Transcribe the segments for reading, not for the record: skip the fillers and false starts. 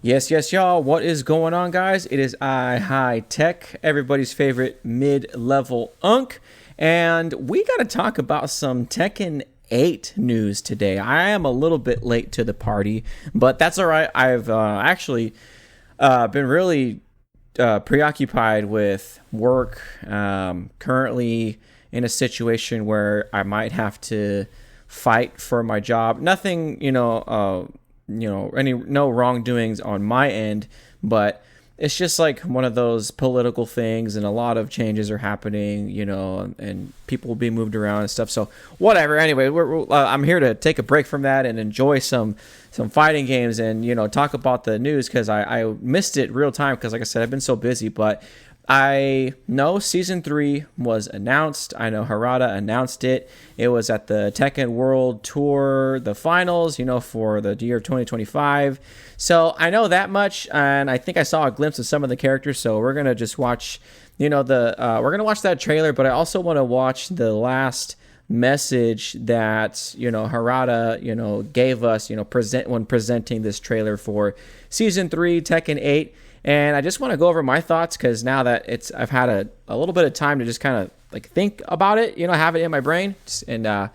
Yes, y'all. What is going on, guys? It is High Tech, everybody's favorite mid-level unk, and we got to talk about some Tekken 8 news today. I am a little bit late to the party, but that's all right. I've actually been really preoccupied with work. Currently in a situation where I might have to fight for my job. Nothing, no wrongdoings on my end, but it's just like one of those political things, and a lot of changes are happening, and people will be moved around and stuff. So whatever. Anyway, I'm here to take a break from that and enjoy some fighting games and talk about the news, because I missed it real time because, like I said, I've been so busy. But I know Season 3 was announced. I know Harada announced it. It was at the Tekken World Tour, the finals, for the year of 2025. So I know that much, and I think I saw a glimpse of some of the characters. So we're going to just watch, we're going to watch that trailer, but I also want to watch the last message that, Harada, gave us, when presenting this trailer for Season 3, Tekken 8. And I just want to go over my thoughts, because now that I've had a little bit of time to just kind of like think about it, have it in my brain, and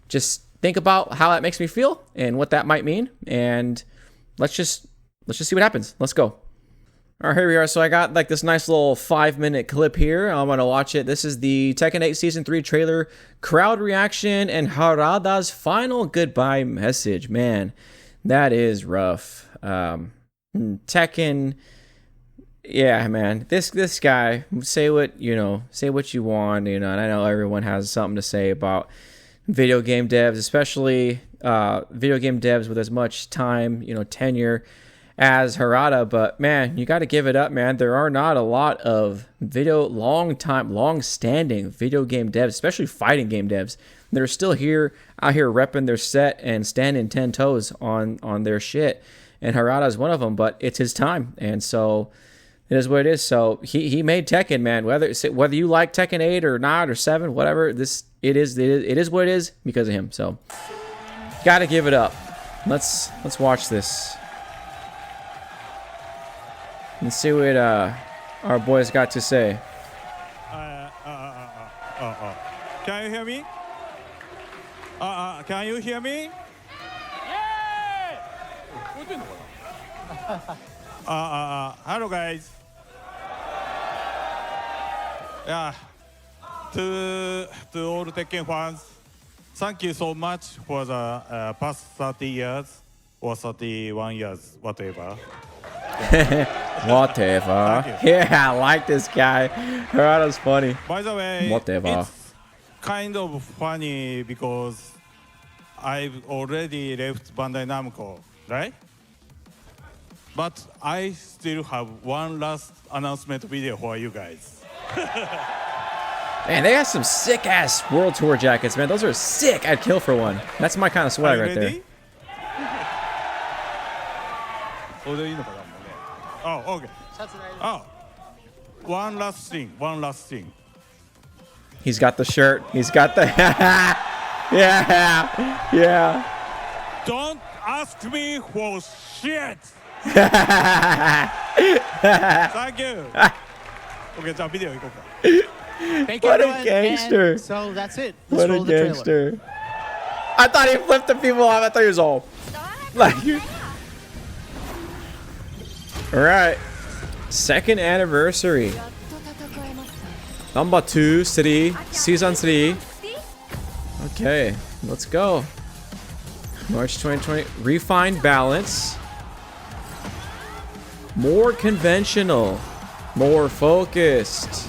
just think about how that makes me feel and what that might mean. And let's just see what happens. Let's go. All right, here we are. So I got like this nice little 5-minute clip here. I'm going to watch it. This is the Tekken 8 Season 3 trailer, crowd reaction, and Harada's final goodbye message. Man, that is rough. Tekken... Yeah, man. This guy, say what you want, and I know everyone has something to say about video game devs, especially video game devs with as much time, tenure as Harada. But man, you got to give it up, man. There are not a lot of long-standing video game devs, especially fighting game devs, that are still out here repping their set and standing 10 toes on their shit. And Harada is one of them, but it's his time, and so it is what it is. So he made Tekken, man. Whether you like Tekken 8 or not, or 7, whatever, it is what it is because of him. So gotta give it up. Let's watch this. Let's see what our boys got to say. Can you hear me? Can you hear me? Yeah! Hello guys. Yeah, to all Tekken fans, thank you so much for the past 30 years or 31 years, whatever. Whatever. Yeah, I like this guy. Harada's funny. By the way, whatever. It's kind of funny because I've already left Bandai Namco, right? But I still have one last announcement video for you guys. Man, they got some sick ass World Tour jackets, man. Those are sick. I'd kill for one. That's my kind of swag right there. Oh, okay. Oh, one last thing. He's got the shirt. He's got the yeah. Don't ask me for shit. Thank you. Okay, so video. Thank you, what everyone. A gangster. And so that's it. Let's what roll a the gangster. Trailer. I thought he flipped the people off. I thought he was all like. All right. Second anniversary. Number 2, season 3. Okay, let's go. March 2020. Refined balance. More conventional. More focused.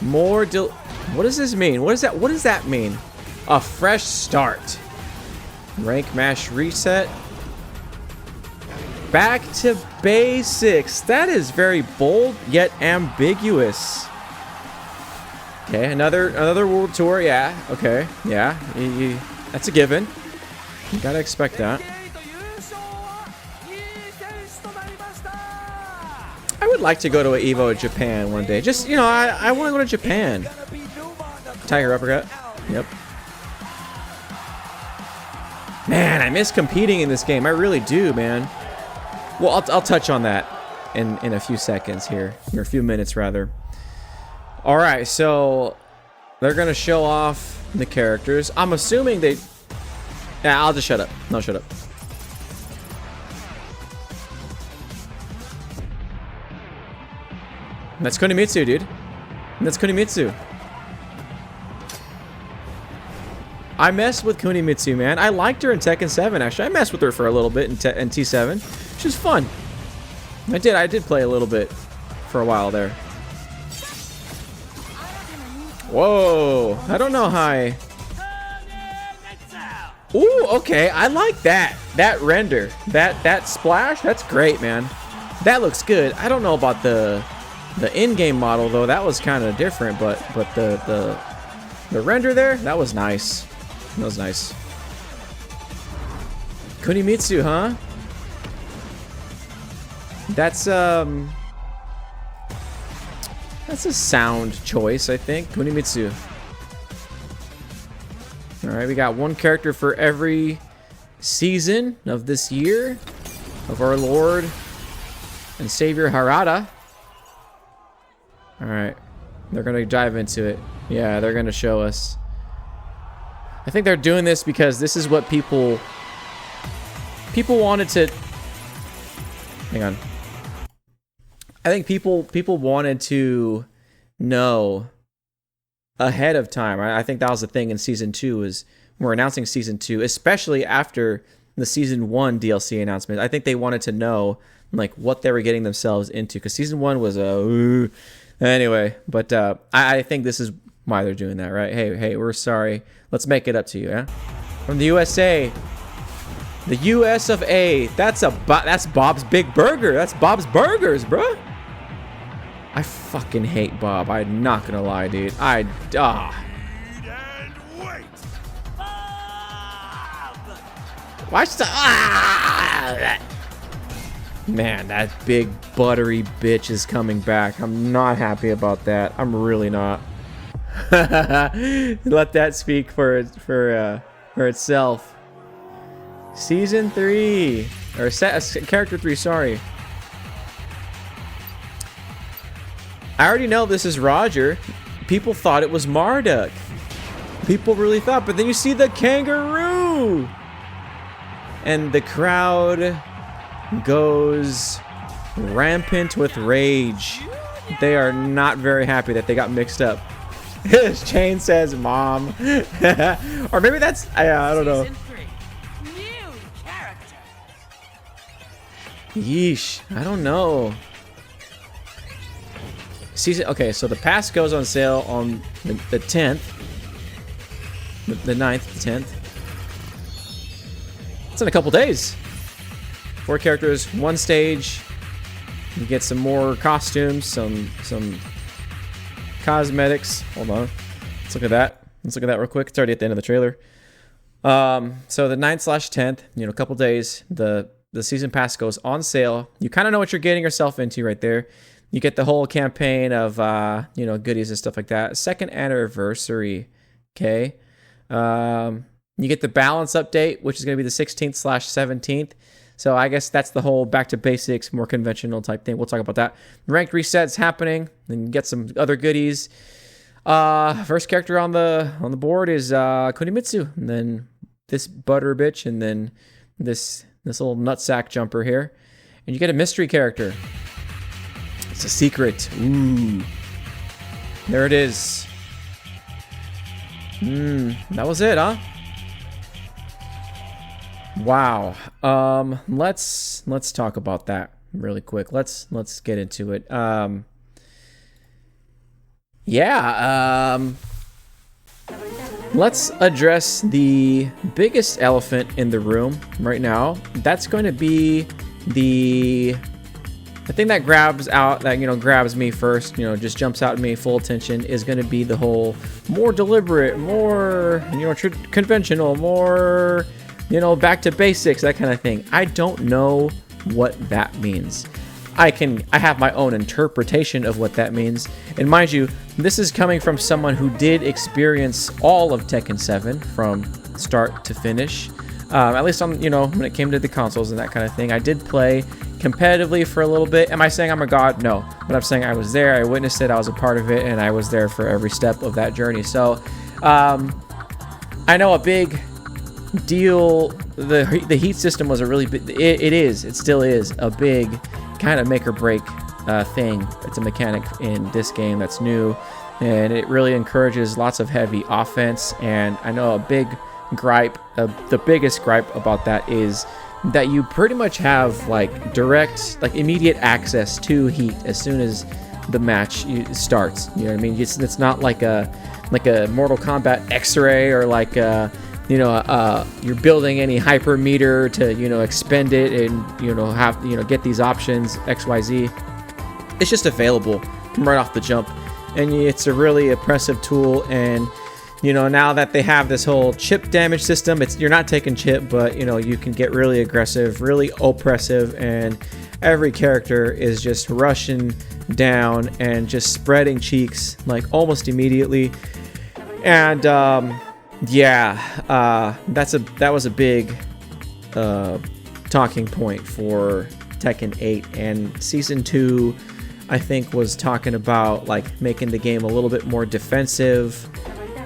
What does this mean? What does that mean? A fresh start. Rank mash reset. Back to basics. That is very bold yet ambiguous. Okay, another world tour. Yeah. Okay. Yeah. That's a given. You gotta expect that. I I would like to go to an Evo in Japan one day. Just, you know, I want to go to Japan. Tiger uppercut. Yep. Man, I miss competing in this game. I really do, man. Well, I'll touch on that in a few seconds here. Or a few minutes, rather. Alright, so they're going to show off the characters. I'm assuming they... Yeah, I'll just shut up. No, shut up. That's Kunimitsu, dude. That's Kunimitsu. I messed with Kunimitsu, man. I liked her in Tekken 7, actually. I messed with her for a little bit in T7. She was fun. I did play a little bit for a while there. Whoa. I don't know how Ooh, okay. I like that. That render. That splash, that's great, man. That looks good. I don't know about the in-game model, though. That was kind of different, but the render there, that was nice. That was nice. Kunimitsu, huh? That's a sound choice, I think. Kunimitsu. Alright, we got one character for every season of this year of our Lord and Savior Harada. Alright. They're gonna dive into it. Yeah, they're gonna show us. I think they're doing this because this is what people wanted to... Hang on. I think people wanted to know ahead of time. I think that was the thing in Season 2 is we're announcing Season 2, especially after the Season 1 DLC announcement. I think they wanted to know like what they were getting themselves into because Season 1 was a... Anyway, but I think this is why they're doing that, right? Hey, we're sorry. Let's make it up to you, yeah? From the USA. The US of A. That's Bob's Big Burger. That's Bob's Burgers, bro. I fucking hate Bob. I'm not gonna lie, dude. Watch the... Man, that big buttery bitch is coming back. I'm not happy about that. I'm really not. Let that speak for itself. Season 3 or character 3. Sorry. I already know this is Roger. People thought it was Marduk. People really thought, but then you see the kangaroo, and the crowd goes rampant with rage. They are not very happy that they got mixed up. Chain says mom. Or maybe that's I don't know. Yeesh, I don't know. Okay, so the pass goes on sale on the 10th. The 9th, the 10th. It's in a couple days. 4 characters, 1 stage. You get some more costumes, some cosmetics. Hold on. Let's look at that. Let's look at that real quick. It's already at the end of the trailer. So the 9th/10th, a couple days, the season pass goes on sale. You kind of know what you're getting yourself into right there. You get the whole campaign of goodies and stuff like that. 2nd anniversary. Okay. You get the balance update, which is going to be the 16th/17th. So I guess that's the whole back to basics, more conventional type thing. We'll talk about that. Ranked resets happening. Then you get some other goodies. First character on the board is Kunimitsu, and then this butter bitch, and then this little nutsack jumper here, and you get a mystery character. It's a secret. Ooh, there it is. That was it, huh? Wow. Let's talk about that really quick. Let's get into it. Let's address the biggest elephant in the room right now. That's going to be the thing that grabs me first, just jumps out at me full attention, is going to be the whole more deliberate, more, conventional, more, back to basics, that kind of thing. I don't know what that means. I have my own interpretation of what that means. And mind you, this is coming from someone who did experience all of Tekken 7 from start to finish. At least on, when it came to the consoles and that kind of thing. I did play competitively for a little bit. Am I saying I'm a god? No. But I'm saying I was there, I witnessed it, I was a part of it, and I was there for every step of that journey. So, I know a big deal, the heat system was a really big, it still is a big kind of make or break thing. It's a mechanic in this game that's new, and it really encourages lots of heavy offense. And I know a big gripe, the biggest gripe about that is that you pretty much have like direct, like immediate access to heat as soon as the match starts. You know what I mean? It's not like a Mortal Kombat X-ray, or like you're building any hypermeter to expend it and have get these options XYZ. It's just available from right off the jump, and it's a really impressive tool. And now that they have this whole chip damage system, you're not taking chip, but you can get really aggressive, really oppressive, and every character is just rushing down and just spreading cheeks like almost immediately. And that was a big talking point for Tekken 8, and Season 2 I think was talking about like making the game a little bit more defensive,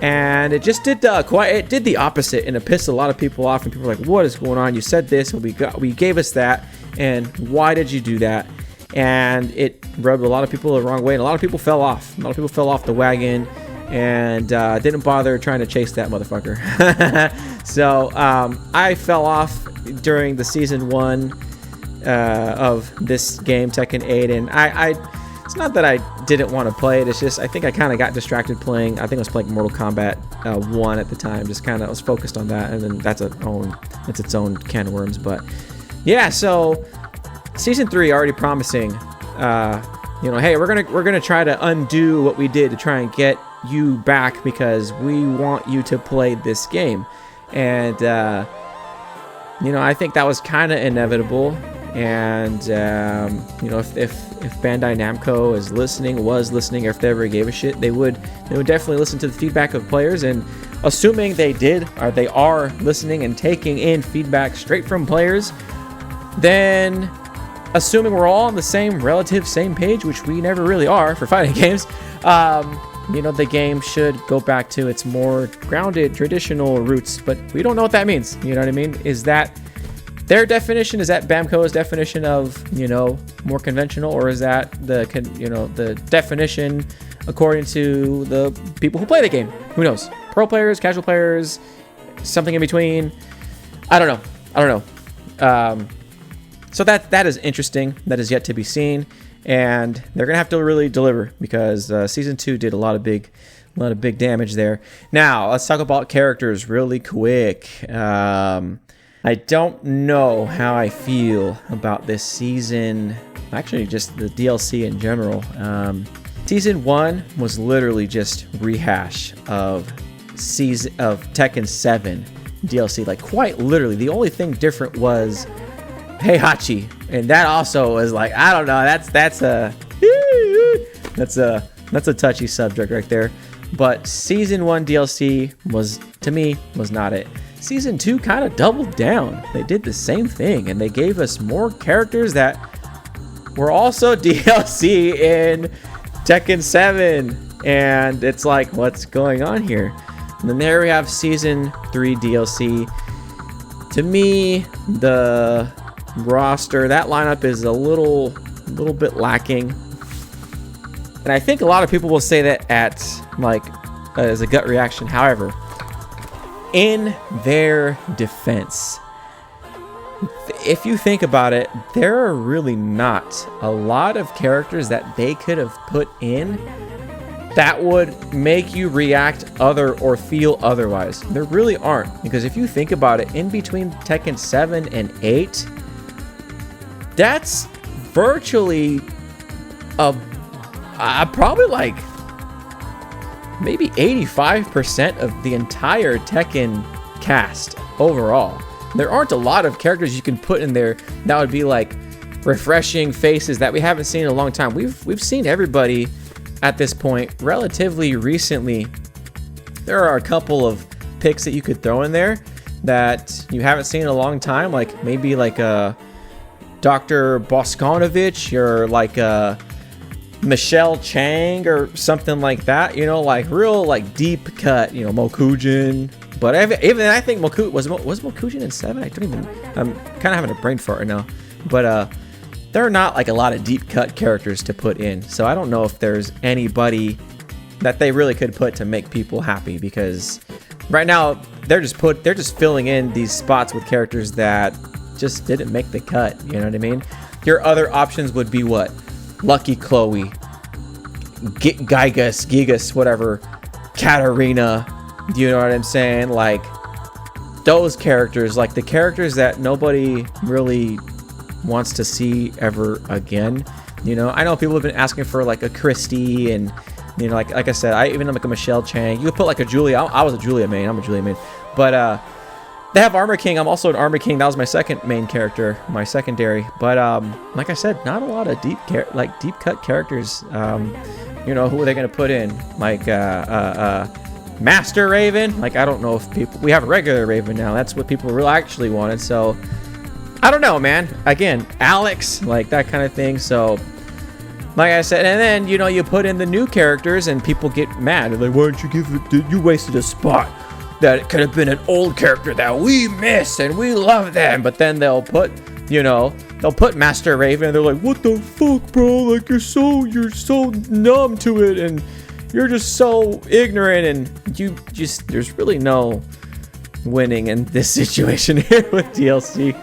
and it just did the opposite, and it pissed a lot of people off. And people were like, what is going on? You said this, and we gave us that, and why did you do that? And it rubbed a lot of people the wrong way, and a lot of people fell off. A lot of people fell off the wagon and didn't bother trying to chase that motherfucker. So I fell off during the Season 1 of this game, Tekken 8, and I it's not that I didn't want to play it, it's just I think I kind of got distracted playing. I think I was playing Mortal Kombat 1 at the time, just kind of was focused on that, and then that's its own can of worms. But yeah, so Season 3 already promising, hey, we're gonna try to undo what we did to try and get you back because we want you to play this game. And I think that was kind of inevitable. And if Bandai Namco was listening, or if they ever gave a shit, they would definitely listen to the feedback of players. And assuming they did, or they are listening and taking in feedback straight from players, then assuming we're all on the same page, which we never really are for fighting games, the game should go back to its more grounded, traditional roots. But we don't know what that means. You know what I mean? Is that their definition? Is that Bamco's definition of, more conventional? Or is that the definition according to the people who play the game? Who knows? Pro players, casual players, something in between? I don't know. So that is interesting. That is yet to be seen. And they're gonna have to really deliver, because Season 2 did a lot of big damage there. Now let's talk about characters really quick. I don't know how I feel about this season. Actually, just the DLC in general. Season 1 was literally just rehash of Tekken 7 DLC. Like, quite literally, the only thing different was Heihachi, and that also was like, I don't know, that's a touchy subject right there. But Season 1 DLC was not it. Season 2 kind of doubled down. They did the same thing, and they gave us more characters that were also DLC in Tekken 7, and it's like, what's going on here? And then there we have Season 3 DLC. To me, the roster, that lineup is a little bit lacking, and I think a lot of people will say that as a gut reaction. However, in their defense, if you think about it, there are really not a lot of characters that they could have put in that would make you react or feel otherwise. There really aren't, because if you think about it, in between Tekken 7 and 8, that's virtually probably like maybe 85% of the entire Tekken cast overall. There aren't a lot of characters you can put in there that would be like refreshing faces that we haven't seen in a long time. We've seen everybody at this point relatively recently. There are a couple of picks that you could throw in there that you haven't seen in a long time, like maybe like a Dr. Boskonovich or like a Michelle Chang or something like that, you know, like real like deep cut, you know, Mokujin. But even I think was Mokujin in 7? I don't even. I'm kind of having a brain fart right now. But there are not like a lot of deep cut characters to put in, so I don't know if there's anybody that they really could put to make people happy, because right now they're just filling in these spots with characters that just didn't make the cut. You know what I mean? Your other options would be what? Lucky Chloe, Gigas, whatever, Katarina. You know what I'm saying? Like those characters, like the characters that nobody really wants to see ever again. You know, I know people have been asking for like a Christie, and you know, like I said, I even like a Michelle Chang. You could put like a Julia. I was a Julia main. I'm a Julia main. But they have Armor King. I'm also an Armor King. That was my second main character, my secondary. But like I said, not a lot of deep cut characters. You know, who are they gonna put in? Like Master Raven. Like, I don't know if we have a regular Raven now. That's what people really actually wanted. So I don't know, man. Again, Alex, like that kind of thing. So like I said, and then, you know, you put in the new characters and people get mad. They're like, why don't you give it, you wasted a spot that could have been an old character that we miss and we love them. But then they'll put, you know, they'll put Master Raven and they're like, what the fuck, bro? Like, you're so numb to it and you're just so ignorant, and there's really no winning in this situation here with DLC.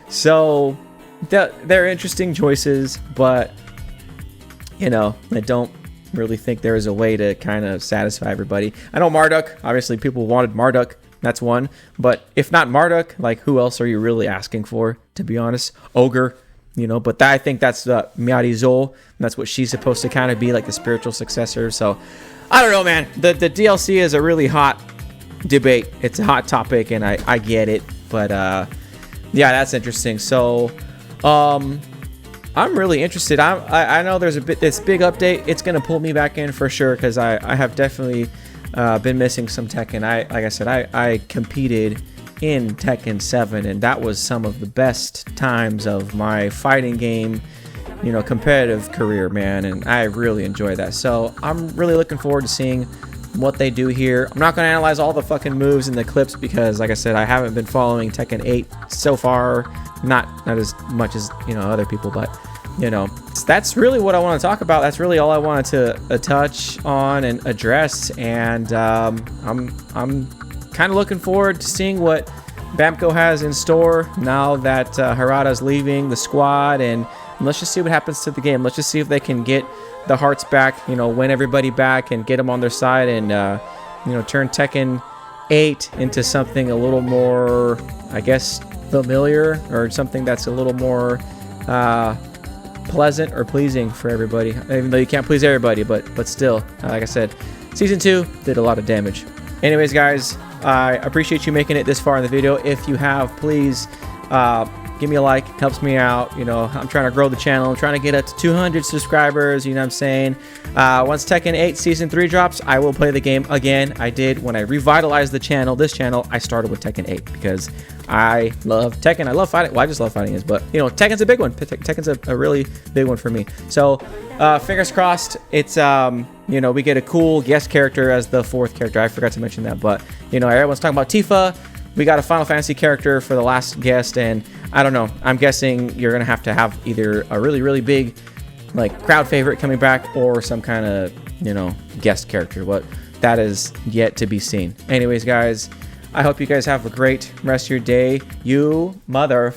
So they're interesting choices, but you know, I don't really think there is a way to kind of satisfy everybody. I know Marduk, obviously people wanted Marduk, that's one, but if not Marduk, like who else are you really asking for, to be honest? Ogre, you know, but I think that's Miari Zol, and that's what she's supposed to kind of be, like the spiritual successor. So I don't know, man. The DLC is a really hot debate. It's a hot topic, and I get it, but yeah, that's interesting. So I'm really interested. I know there's this big update. It's gonna pull me back in for sure, because I have definitely been missing some Tekken. Like I said, I competed in Tekken 7, and that was some of the best times of my fighting game, you know, competitive career, man, and I really enjoy that. So I'm really looking forward to seeing what they do here. I'm not going to analyze all the fucking moves in the clips, because like I said, I haven't been following Tekken 8 so far, not as much as, you know, other people, but you know, that's really what I want to talk about. That's really all I wanted to touch on and address, and I'm kind of looking forward to seeing what Bamco has in store now that Harada's leaving the squad, and let's just see what happens to the game. Let's just see if they can get the hearts back, you know, win everybody back and get them on their side, and you know, turn Tekken 8 into something a little more, I guess, familiar, or something that's a little more pleasant or pleasing for everybody. Even though you can't please everybody, but still, like I said, Season 2 did a lot of damage. Anyways, guys, I appreciate you making it this far in the video. If you have, please give me a like. It helps me out. You know, I'm trying to grow the channel. I'm trying to get up to 200 subscribers. You know what I'm saying? Once Tekken 8 Season 3 drops, I will play the game again. I did when I revitalized the channel. This channel, I started with Tekken 8 because I love Tekken. I love fighting. Well, I just love fighting is, but you know, Tekken's a big one. Tekken's a really big one for me. So fingers crossed. It's you know, we get a cool guest character as the 4th character. I forgot to mention that, but you know, everyone's talking about Tifa. We got a Final Fantasy character for the last guest, and I don't know. I'm guessing you're gonna have to have either a really, really big, like, crowd favorite coming back, or some kind of, you know, guest character. But that is yet to be seen. Anyways, guys, I hope you guys have a great rest of your day. You mother